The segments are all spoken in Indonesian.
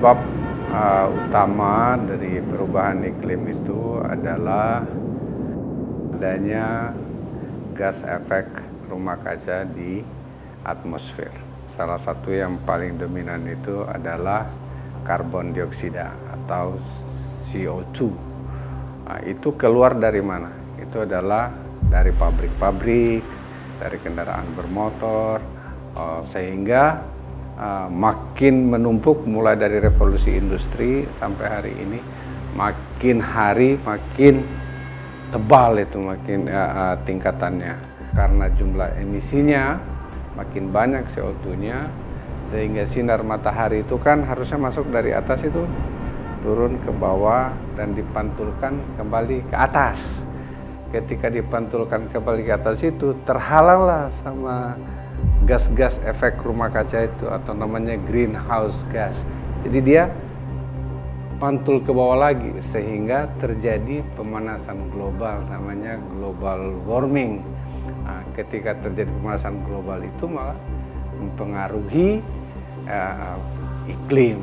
Penyebab utama dari perubahan iklim itu adalah adanya gas efek rumah kaca di atmosfer. Salah satu yang paling dominan itu adalah karbon dioksida atau CO2. Nah, itu keluar dari mana? Itu adalah dari pabrik-pabrik, dari kendaraan bermotor, sehingga makin menumpuk mulai dari revolusi industri sampai hari ini, makin hari makin tebal itu tingkatannya, karena jumlah emisinya makin banyak CO2-nya, sehingga sinar matahari itu kan harusnya masuk dari atas itu turun ke bawah dan dipantulkan kembali ke atas. Ketika dipantulkan kembali ke atas itu terhalanglah sama gas-gas efek rumah kaca itu, atau namanya greenhouse gas. Jadi dia pantul ke bawah lagi sehingga terjadi pemanasan global, namanya global warming. Nah, ketika terjadi pemanasan global itu malah mempengaruhi iklim.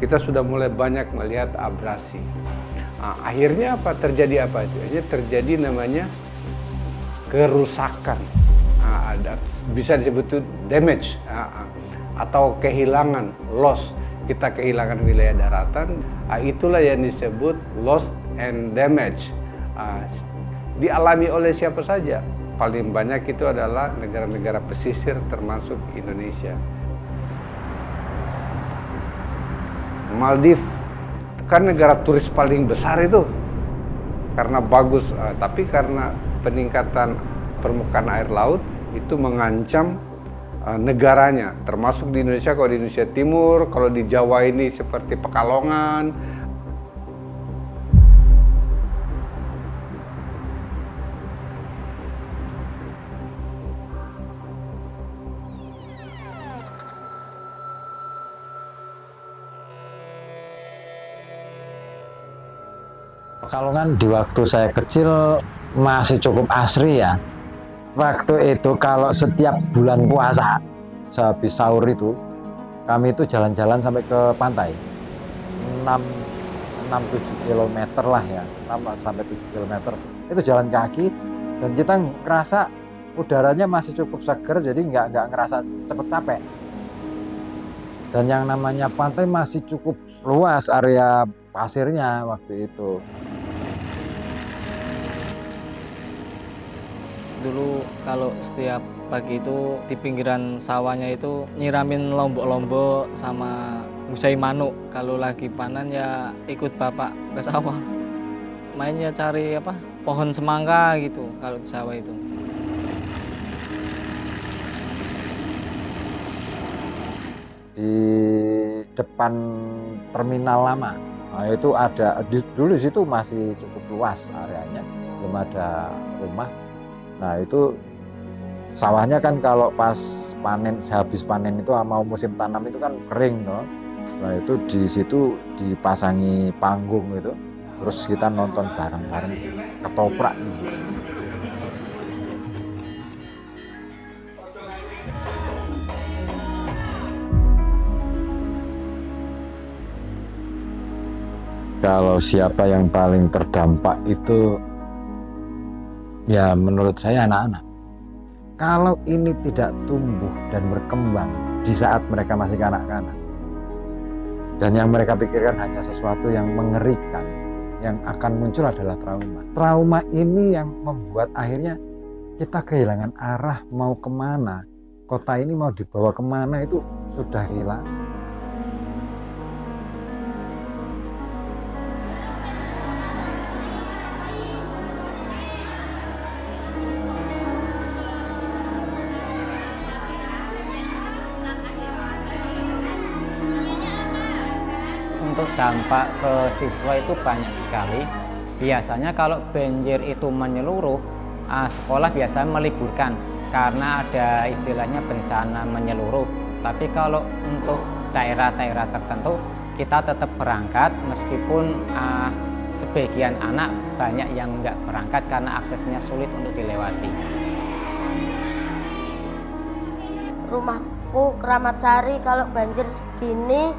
Kita sudah mulai banyak melihat abrasi. Nah, akhirnya apa? Terjadi apa itu? Akhirnya terjadi namanya kerusakan. Nah, bisa disebut itu damage, atau kehilangan, loss. Kita kehilangan wilayah daratan. Itulah yang disebut loss and damage. Dialami oleh siapa saja? Paling banyak itu adalah negara-negara pesisir termasuk Indonesia. Maldives kan negara turis paling besar itu karena bagus, tapi karena peningkatan permukaan air laut itu mengancam negaranya, termasuk di Indonesia. Kalau di Indonesia Timur, kalau di Jawa ini seperti Pekalongan. Pekalongan di waktu saya kecil masih cukup asri ya. Waktu itu kalau setiap bulan puasa, sehabis sahur itu, kami itu jalan-jalan sampai ke pantai. 6-7 km lah ya, 6-7 km. Itu jalan kaki dan kita ngerasa udaranya masih cukup seger, jadi nggak ngerasa cepet capek. Dan yang namanya pantai masih cukup luas area pasirnya waktu itu. Dulu kalau setiap pagi itu di pinggiran sawahnya itu nyiramin lombok-lombok sama ngusai manuk. Kalau lagi panen ya ikut bapak ke sawah. Mainnya cari pohon semangka gitu kalau di sawah itu. Di depan terminal lama, nah itu ada, dulu di situ masih cukup luas areanya, belum ada rumah. Nah itu sawahnya kan kalau pas panen, sehabis panen itu mau musim tanam itu kan kering toh. Nah itu di situ dipasangi panggung itu, terus kita nonton bareng-bareng ketoprak di situ. Kalau siapa yang paling terdampak itu ya menurut saya anak-anak. Kalau ini tidak tumbuh dan berkembang di saat mereka masih kanak-kanak, dan yang mereka pikirkan hanya sesuatu yang mengerikan, yang akan muncul adalah trauma. Trauma ini yang membuat akhirnya kita kehilangan arah mau kemana, kota ini mau dibawa kemana itu sudah hilang. Untuk dampak ke siswa itu banyak sekali. Biasanya kalau banjir itu menyeluruh, sekolah biasanya meliburkan karena ada istilahnya bencana menyeluruh. Tapi kalau untuk daerah-daerah tertentu kita tetap berangkat meskipun sebagian anak banyak yang nggak berangkat karena aksesnya sulit untuk dilewati. Rumahku Keramat Sari, kalau banjir segini,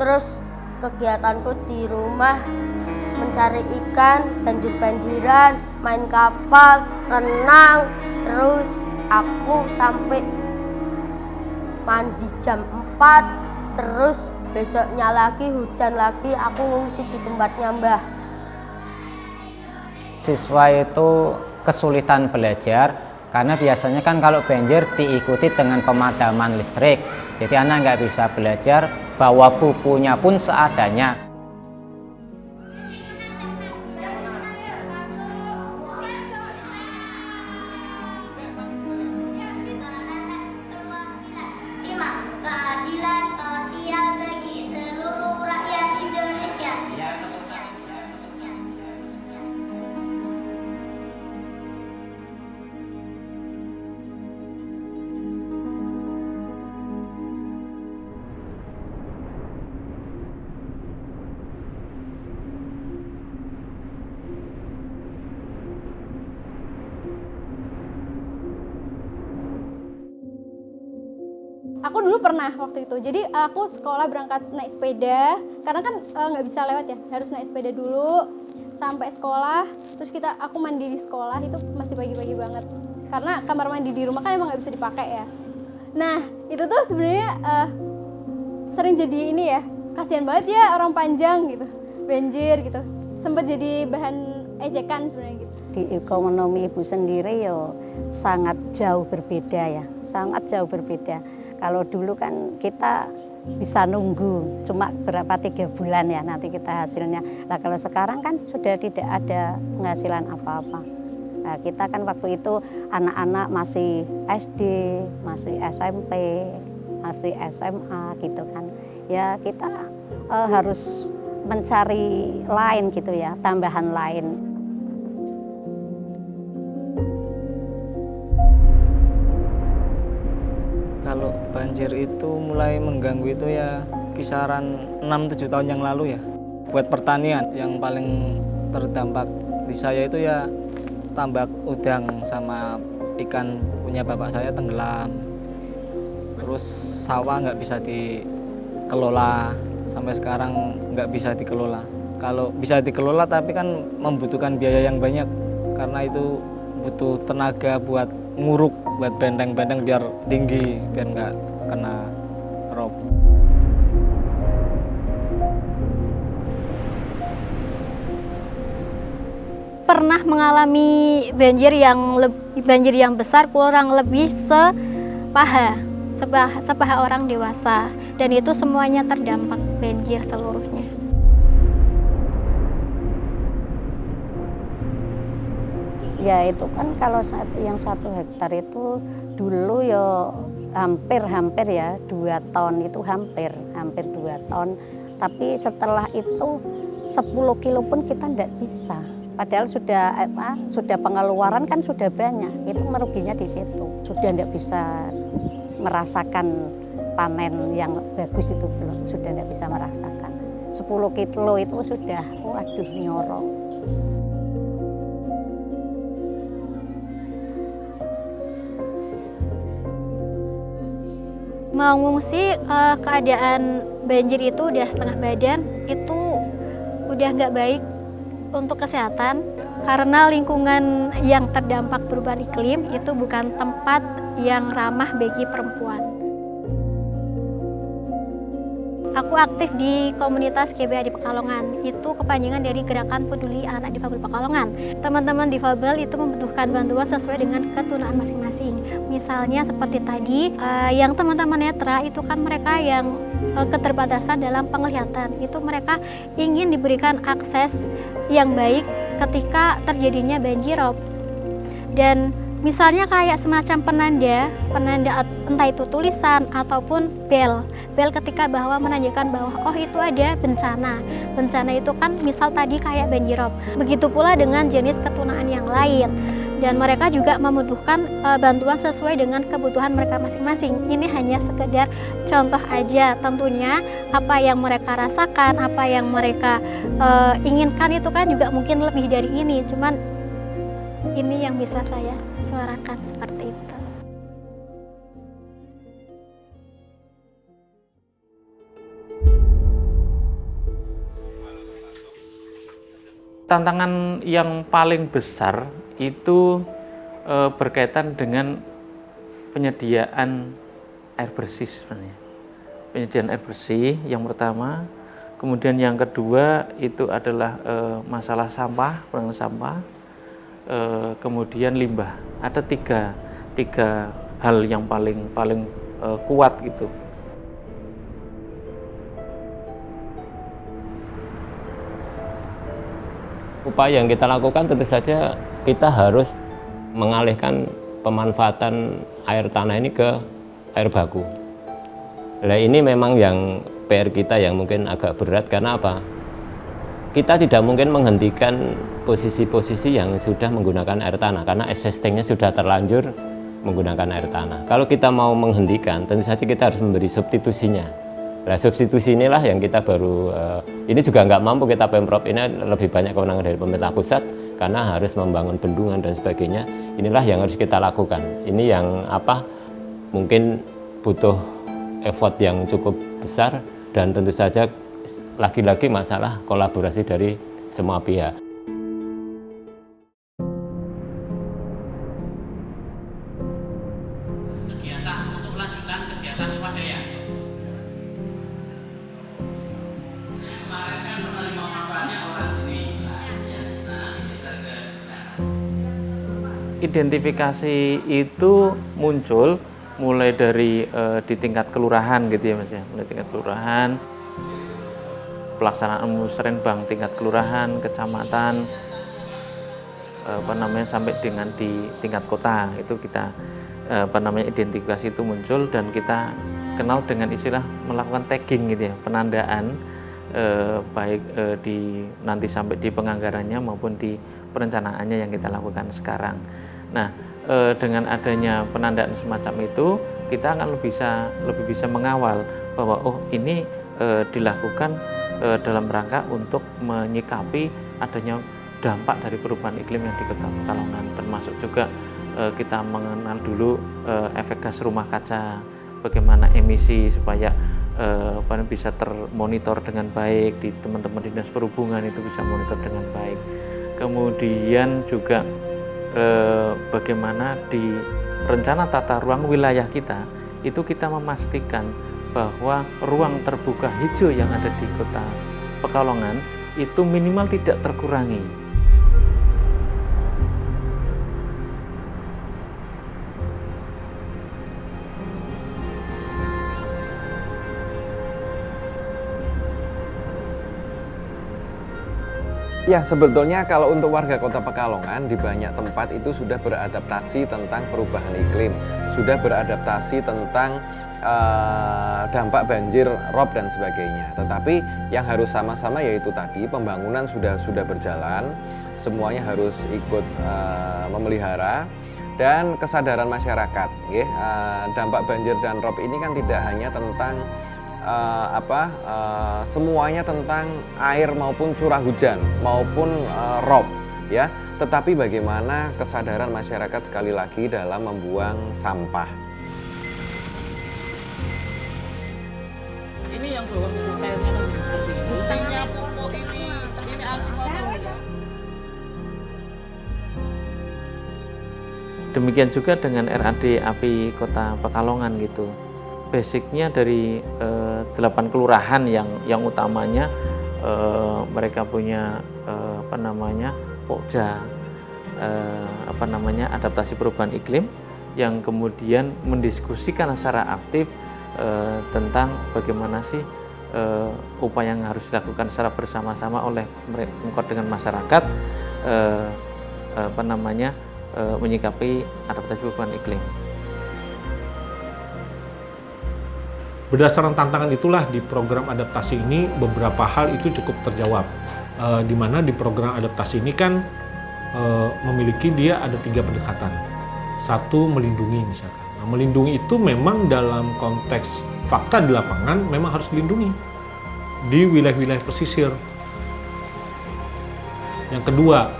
terus kegiatanku di rumah mencari ikan, banjir-banjiran, main kapal, renang, terus aku sampai mandi jam 4, terus besoknya lagi hujan lagi, aku ngungsi di tempatnya Mbah. Siswa itu kesulitan belajar karena biasanya kan kalau banjir diikuti dengan pemadaman listrik, jadi anak nggak bisa belajar, bawa bukunya pun seadanya. Keadilan sosial bagi seluruh rakyat Indonesia. Aku dulu pernah waktu itu, jadi aku sekolah berangkat naik sepeda, karena kan nggak bisa lewat ya, harus naik sepeda dulu sampai sekolah, terus aku mandi di sekolah, itu masih pagi-pagi banget, karena kamar mandi di rumah kan emang nggak bisa dipakai ya. Nah itu tuh sebenarnya sering jadi ini ya, kasihan banget ya orang Panjang gitu, banjir gitu, sempat jadi bahan ejekan sebenarnya gitu. Di ekonomi ibu sendiri yo sangat jauh berbeda ya, sangat jauh berbeda. Kalau dulu kan kita bisa nunggu cuma berapa 3 bulan ya nanti kita hasilnya. Nah kalau sekarang kan sudah tidak ada penghasilan apa-apa. Nah, kita kan waktu itu anak-anak masih SD, masih SMP, masih SMA gitu kan. Ya kita harus mencari lain gitu ya, tambahan lain. Kalau banjir itu mulai mengganggu itu ya kisaran 6-7 tahun yang lalu ya. Buat pertanian yang paling terdampak di saya itu ya tambak udang sama ikan punya bapak saya tenggelam. Terus sawah nggak bisa dikelola, sampai sekarang nggak bisa dikelola. Kalau bisa dikelola tapi kan membutuhkan biaya yang banyak karena itu butuh tenaga buat nguruk, buat benteng-benteng biar tinggi, biar nggak kena rob. Pernah mengalami banjir yang besar, kurang lebih sepaha orang dewasa, dan itu semuanya terdampak banjir seluruhnya. Ya itu kan kalau yang 1 hektar itu dulu ya hampir ya 2 ton itu hampir 2 ton. Tapi setelah itu 10 kilo pun kita tidak bisa. Padahal sudah pengeluaran kan sudah banyak. Itu meruginya di situ. Sudah tidak bisa merasakan panen yang bagus itu belum. Sudah tidak bisa merasakan. 10 kilo itu sudah waduh nyorok. Mau ngungsi, keadaan banjir itu udah setengah badan, itu udah nggak baik untuk kesehatan karena lingkungan yang terdampak perubahan iklim itu bukan tempat yang ramah bagi perempuan. Aku aktif di komunitas GBA di Pekalongan, itu kepanjangan dari Gerakan Peduli Anak Difabel Pekalongan. Teman-teman difabel itu membutuhkan bantuan sesuai dengan ketunaan masing-masing. Misalnya seperti tadi, yang teman-teman netra itu kan mereka yang keterbatasan dalam penglihatan. Itu mereka ingin diberikan akses yang baik ketika terjadinya banjirop. Dan misalnya kayak semacam penanda entah itu tulisan ataupun bel ketika bahwa menandakan bahwa oh itu ada bencana itu kan misal tadi kayak banjirop. Begitu pula dengan jenis ketunaan yang lain. dan mereka juga membutuhkan bantuan sesuai dengan kebutuhan mereka masing-masing. Ini hanya sekedar contoh aja, tentunya apa yang mereka rasakan, apa yang mereka inginkan itu kan juga mungkin lebih dari ini, cuman ini yang bisa saya suarakan seperti itu. Tantangan yang paling besar itu berkaitan dengan penyediaan air bersih sebenarnya. Penyediaan air bersih yang pertama, kemudian yang kedua itu adalah masalah sampah, penanganan sampah, kemudian limbah. Ada tiga hal yang paling kuat gitu. Upaya yang kita lakukan tentu saja kita harus mengalihkan pemanfaatan air tanah ini ke air baku. Nah, ini memang yang PR kita yang mungkin agak berat karena apa? Kita tidak mungkin menghentikan posisi-posisi yang sudah menggunakan air tanah karena existingnya sudah terlanjur menggunakan air tanah. Kalau kita mau menghentikan, tentu saja kita harus memberi substitusinya. Nah, substitusi inilah yang kita baru, ini juga nggak mampu kita Pemprov, ini lebih banyak kewenangan dari pemerintah pusat karena harus membangun bendungan dan sebagainya. Inilah yang harus kita lakukan. Ini yang mungkin butuh effort yang cukup besar dan tentu saja lagi-lagi masalah kolaborasi dari semua pihak. Kegiatan untuk melanjutkan kegiatan swadaya. Kemarin kan penerima manfaatnya orang sini. Identifikasi itu muncul mulai dari di tingkat kelurahan gitu ya Mas ya, mulai tingkat kelurahan, pelaksanaan musrenbang tingkat kelurahan, kecamatan, sampai dengan di tingkat kota itu kita identifikasi itu muncul dan kita kenal dengan istilah melakukan tagging gitu ya, penandaan baik nanti sampai di penganggarannya maupun di perencanaannya yang kita lakukan sekarang. Nah, dengan adanya penandaan semacam itu kita akan lebih bisa mengawal bahwa ini dilakukan dalam rangka untuk menyikapi adanya dampak dari perubahan iklim yang di Kota Pekalongan, termasuk juga kita mengenal dulu efek gas rumah kaca, bagaimana emisi supaya bisa termonitor dengan baik, di teman-teman dinas perhubungan itu bisa monitor dengan baik. Kemudian juga bagaimana di rencana tata ruang wilayah kita itu kita memastikan bahwa ruang terbuka hijau yang ada di Kota Pekalongan itu minimal tidak terkurangi. Ya, sebetulnya kalau untuk warga Kota Pekalongan di banyak tempat itu sudah beradaptasi tentang perubahan iklim, sudah beradaptasi tentang dampak banjir, rob dan sebagainya. Tetapi yang harus sama-sama yaitu tadi pembangunan sudah berjalan, semuanya harus ikut memelihara dan kesadaran masyarakat. Dampak banjir dan rob ini kan tidak hanya tentang semuanya tentang air maupun curah hujan maupun rob ya, tetapi bagaimana kesadaran masyarakat sekali lagi dalam membuang sampah. Ini yang bawah cairnya seperti ini. Buktinya pupuk ini aktif atau tidak? Demikian juga dengan RAD API Kota Pekalongan gitu. Basicnya dari 8 kelurahan yang utamanya mereka punya Pokja adaptasi perubahan iklim yang kemudian mendiskusikan secara aktif tentang bagaimana sih upaya yang harus dilakukan secara bersama-sama oleh Pemkot dengan masyarakat menyikapi adaptasi perubahan iklim. Berdasarkan tantangan itulah di program adaptasi ini beberapa hal itu cukup terjawab. Di mana di program adaptasi ini kan memiliki dia ada 3 pendekatan. Satu, melindungi misalkan. Nah, melindungi itu memang dalam konteks fakta di lapangan memang harus dilindungi di wilayah-wilayah pesisir. Yang kedua,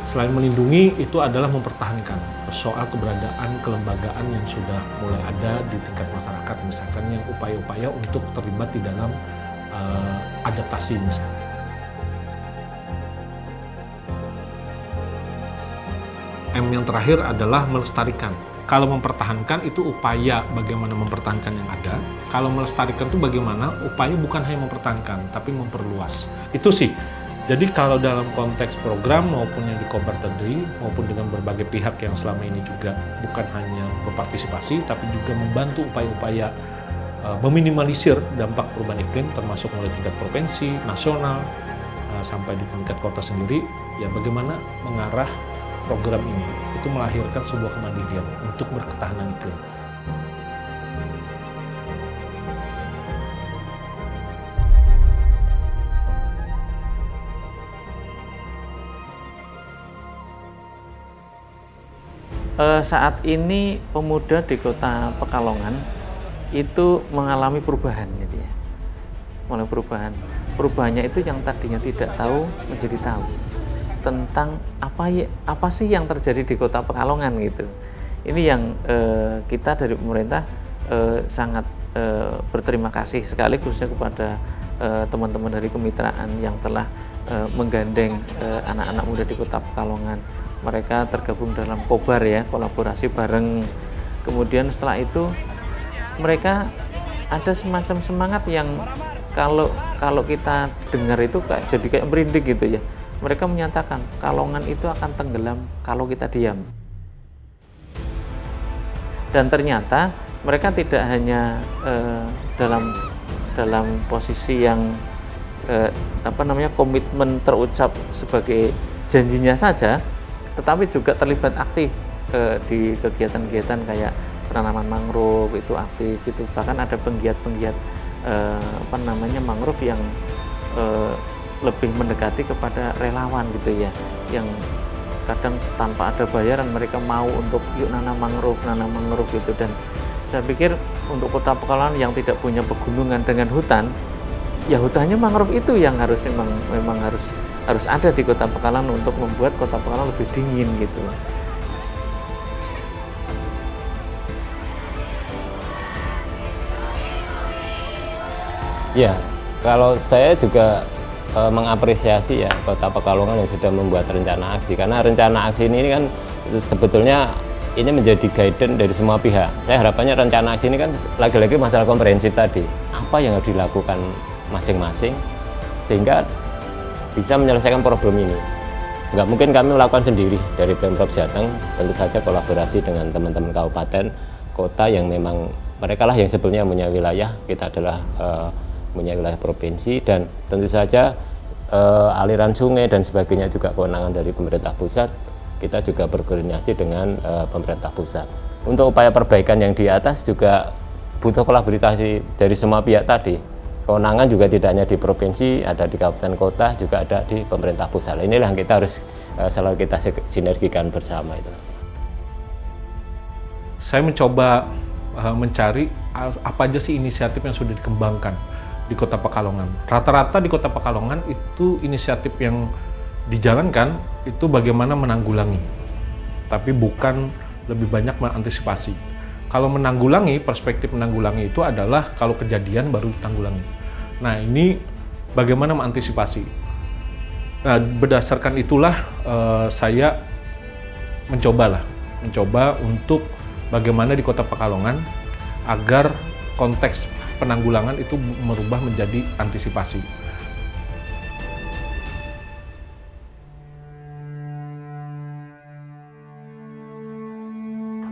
selain melindungi itu adalah mempertahankan soal keberadaan kelembagaan yang sudah mulai ada di tingkat masyarakat, misalkan yang upaya-upaya untuk terlibat di dalam adaptasi misalnya. M yang terakhir adalah melestarikan. Kalau mempertahankan itu upaya bagaimana mempertahankan yang ada. Kalau melestarikan itu bagaimana upaya bukan hanya mempertahankan, tapi memperluas. Itu sih. Jadi kalau dalam konteks program maupun yang di Kobar tadi, maupun dengan berbagai pihak yang selama ini juga bukan hanya berpartisipasi, tapi juga membantu upaya-upaya meminimalisir dampak perubahan iklim, termasuk mulai tingkat provinsi, nasional, sampai di tingkat kota sendiri, ya bagaimana mengarah program ini itu melahirkan sebuah kemandirian untuk berketahanan iklim. Saat ini pemuda di Kota Pekalongan itu mengalami perubahan, gitu ya. Mulai perubahan. Perubahannya itu yang tadinya tidak tahu menjadi tahu tentang apa sih yang terjadi di Kota Pekalongan gitu. Ini yang kita dari pemerintah sangat berterima kasih sekali khususnya kepada teman-teman dari kemitraan yang telah menggandeng anak-anak muda di Kota Pekalongan. Mereka tergabung dalam Kobar ya, kolaborasi bareng. Kemudian setelah itu mereka ada semacam semangat yang kalau kita dengar itu jadi kayak merinding gitu ya. Mereka menyatakan Kalongan itu akan tenggelam kalau kita diam. Dan ternyata mereka tidak hanya dalam posisi yang komitmen terucap sebagai janjinya saja, tetapi juga terlibat aktif di kegiatan-kegiatan kayak penanaman mangrove itu aktif itu. Bahkan ada penggiat-penggiat mangrove yang lebih mendekati kepada relawan gitu ya, yang kadang tanpa ada bayaran mereka mau untuk yuk nanam mangrove gitu. Dan saya pikir untuk Kota Pekalongan yang tidak punya pegunungan dengan hutan, ya hutannya mangrove itu yang memang harus ada di Kota Pekalongan untuk membuat Kota Pekalongan lebih dingin gitu. Ya, kalau saya juga mengapresiasi ya Kota Pekalongan yang sudah membuat rencana aksi, karena rencana aksi ini kan sebetulnya ini menjadi guidance dari semua pihak. Saya harapannya rencana aksi ini kan lagi-lagi masalah komprehensif tadi, apa yang harus dilakukan masing-masing sehingga bisa menyelesaikan problem ini. Nggak mungkin kami melakukan sendiri dari Pemprov Jateng, tentu saja kolaborasi dengan teman-teman kabupaten, kota yang memang mereka lah yang sebetulnya punya wilayah, kita adalah punya wilayah provinsi, dan tentu saja aliran sungai dan sebagainya juga kewenangan dari pemerintah pusat. Kita juga berkoordinasi dengan pemerintah pusat. Untuk upaya perbaikan yang di atas juga butuh kolaborasi dari semua pihak tadi. Kewenangan juga tidak hanya di provinsi, ada di kabupaten kota, juga ada di pemerintah pusat. Inilah yang kita harus selalu kita sinergikan bersama itu. Saya mencoba mencari apa aja sih inisiatif yang sudah dikembangkan di Kota Pekalongan. Rata-rata di Kota Pekalongan itu inisiatif yang dijalankan itu bagaimana menanggulangi, tapi bukan lebih banyak mengantisipasi. Kalau menanggulangi, perspektif menanggulangi itu adalah kalau kejadian baru ditanggulangi. Nah, ini bagaimana mengantisipasi. Nah, berdasarkan itulah saya mencoba untuk bagaimana di Kota Pekalongan agar konteks penanggulangan itu merubah menjadi antisipasi.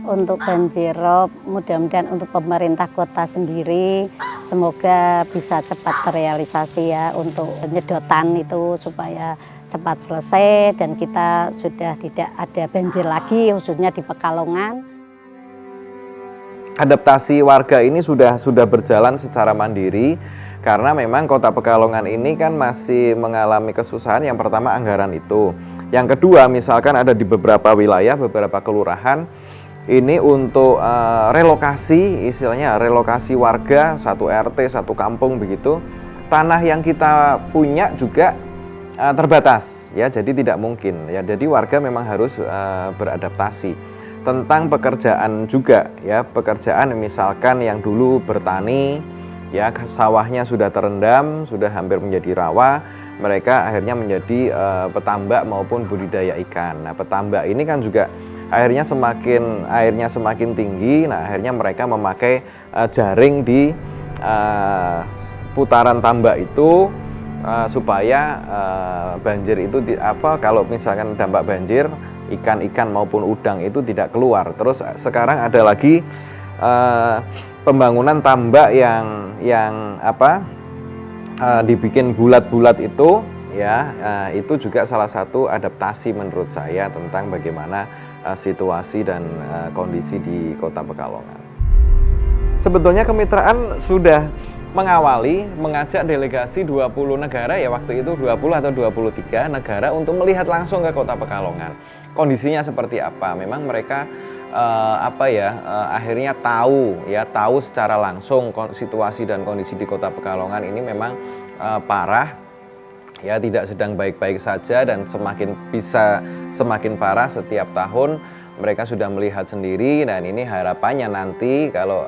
Untuk banjir rob, mudah-mudahan untuk pemerintah kota sendiri semoga bisa cepat terrealisasi ya untuk penyedotan itu supaya cepat selesai dan kita sudah tidak ada banjir lagi khususnya di Pekalongan. Adaptasi warga ini sudah berjalan secara mandiri karena memang Kota Pekalongan ini kan masih mengalami kesusahan. Yang pertama anggaran itu. Yang kedua, misalkan ada di beberapa wilayah, beberapa kelurahan, ini untuk relokasi, istilahnya relokasi warga, satu RT, satu kampung begitu, tanah yang kita punya juga terbatas, ya, jadi tidak mungkin, ya, jadi warga memang harus beradaptasi. Tentang pekerjaan juga, ya, pekerjaan misalkan yang dulu bertani, ya, sawahnya sudah terendam, sudah hampir menjadi rawa, mereka akhirnya menjadi petambak maupun budidaya ikan. Nah, petambak ini kan juga airnya semakin tinggi, nah akhirnya mereka memakai jaring di putaran tambak itu supaya banjir itu kalau misalkan dampak banjir, ikan-ikan maupun udang itu tidak keluar. Terus sekarang ada lagi pembangunan tambak yang dibikin bulat-bulat itu, ya, itu juga salah satu adaptasi menurut saya tentang bagaimana situasi dan kondisi di Kota Pekalongan. Sebetulnya kemitraan sudah mengajak delegasi 20 negara, ya, waktu itu 20 atau 23 negara untuk melihat langsung ke Kota Pekalongan. Kondisinya seperti apa? Memang mereka akhirnya tahu secara langsung situasi dan kondisi di Kota Pekalongan ini memang parah, ya, tidak sedang baik-baik saja, dan semakin parah setiap tahun. Mereka sudah melihat sendiri, dan ini harapannya nanti kalau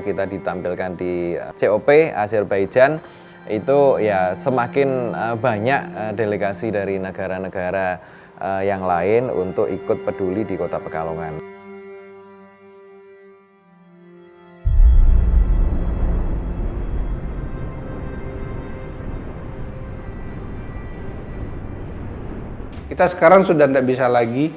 kita ditampilkan di COP Azerbaijan itu, ya, semakin banyak delegasi dari negara-negara yang lain untuk ikut peduli di Kota Pekalongan. Kita sekarang sudah tidak bisa lagi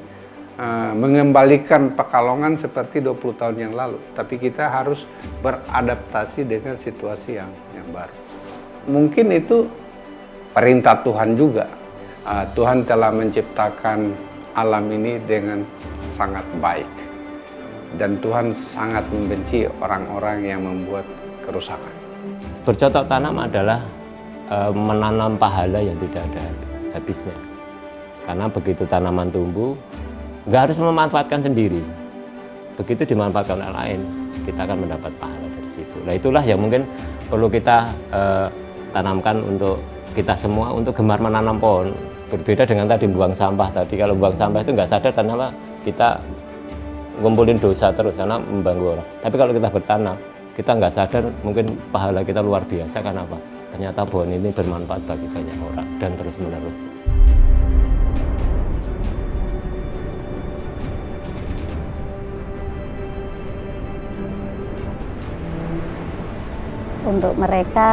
mengembalikan Pekalongan seperti 20 tahun yang lalu, tapi kita harus beradaptasi dengan situasi yang baru. Mungkin itu perintah Tuhan juga. Tuhan telah menciptakan alam ini dengan sangat baik, dan Tuhan sangat membenci orang-orang yang membuat kerusakan. Bercocok tanam adalah menanam pahala yang tidak ada habisnya. Karena begitu tanaman tumbuh, nggak harus memanfaatkan sendiri. Begitu dimanfaatkan orang lain, kita akan mendapat pahala dari situ. Nah, itulah yang mungkin perlu kita tanamkan untuk kita semua, untuk gemar menanam pohon. Berbeda dengan tadi buang sampah tadi. Kalau buang sampah itu nggak sadar, karena apa? Kita ngumpulin dosa terus karena mengganggu orang. Tapi kalau kita bertanam, kita nggak sadar, mungkin pahala kita luar biasa. Karena apa? Ternyata pohon ini bermanfaat bagi banyak orang dan terus menerus. Untuk mereka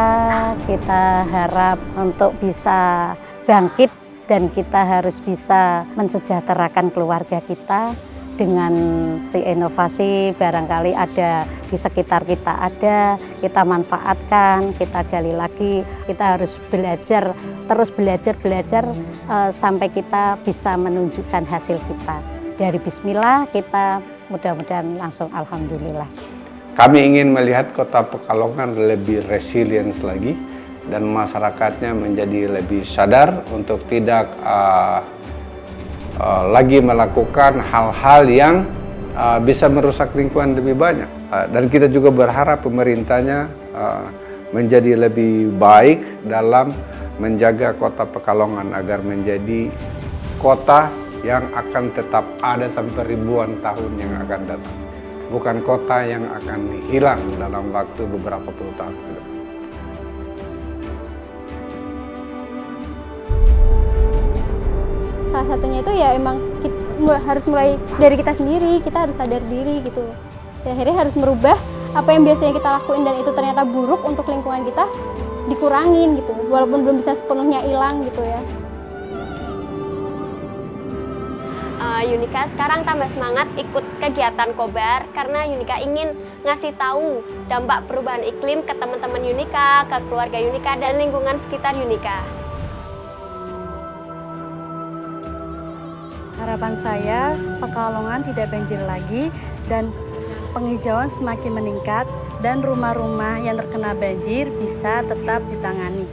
kita harap untuk bisa bangkit, dan kita harus bisa mensejahterakan keluarga kita dengan inovasi barangkali ada di sekitar kita, kita manfaatkan, kita gali lagi, kita harus belajar, terus belajar sampai kita bisa menunjukkan hasil kita. Dari bismillah kita mudah-mudahan langsung alhamdulillah. Kami ingin melihat Kota Pekalongan lebih resilient lagi, dan masyarakatnya menjadi lebih sadar untuk tidak lagi melakukan hal-hal yang bisa merusak lingkungan lebih banyak. Dan kita juga berharap pemerintahnya menjadi lebih baik dalam menjaga Kota Pekalongan agar menjadi kota yang akan tetap ada sampai ribuan tahun yang akan datang. Bukan kota yang akan hilang dalam waktu beberapa puluh tahun ke depan. Salah satunya itu ya emang kita harus mulai dari kita sendiri, kita harus sadar diri gitu. Ya, akhirnya harus merubah apa yang biasanya kita lakuin dan itu ternyata buruk untuk lingkungan kita, dikurangin gitu, walaupun belum bisa sepenuhnya hilang gitu ya. Yunika sekarang tambah semangat ikut kegiatan Kobar karena Yunika ingin ngasih tahu dampak perubahan iklim ke teman-teman Yunika, ke keluarga Yunika, dan lingkungan sekitar Yunika. Harapan saya Pekalongan tidak banjir lagi dan penghijauan semakin meningkat dan rumah-rumah yang terkena banjir bisa tetap ditangani.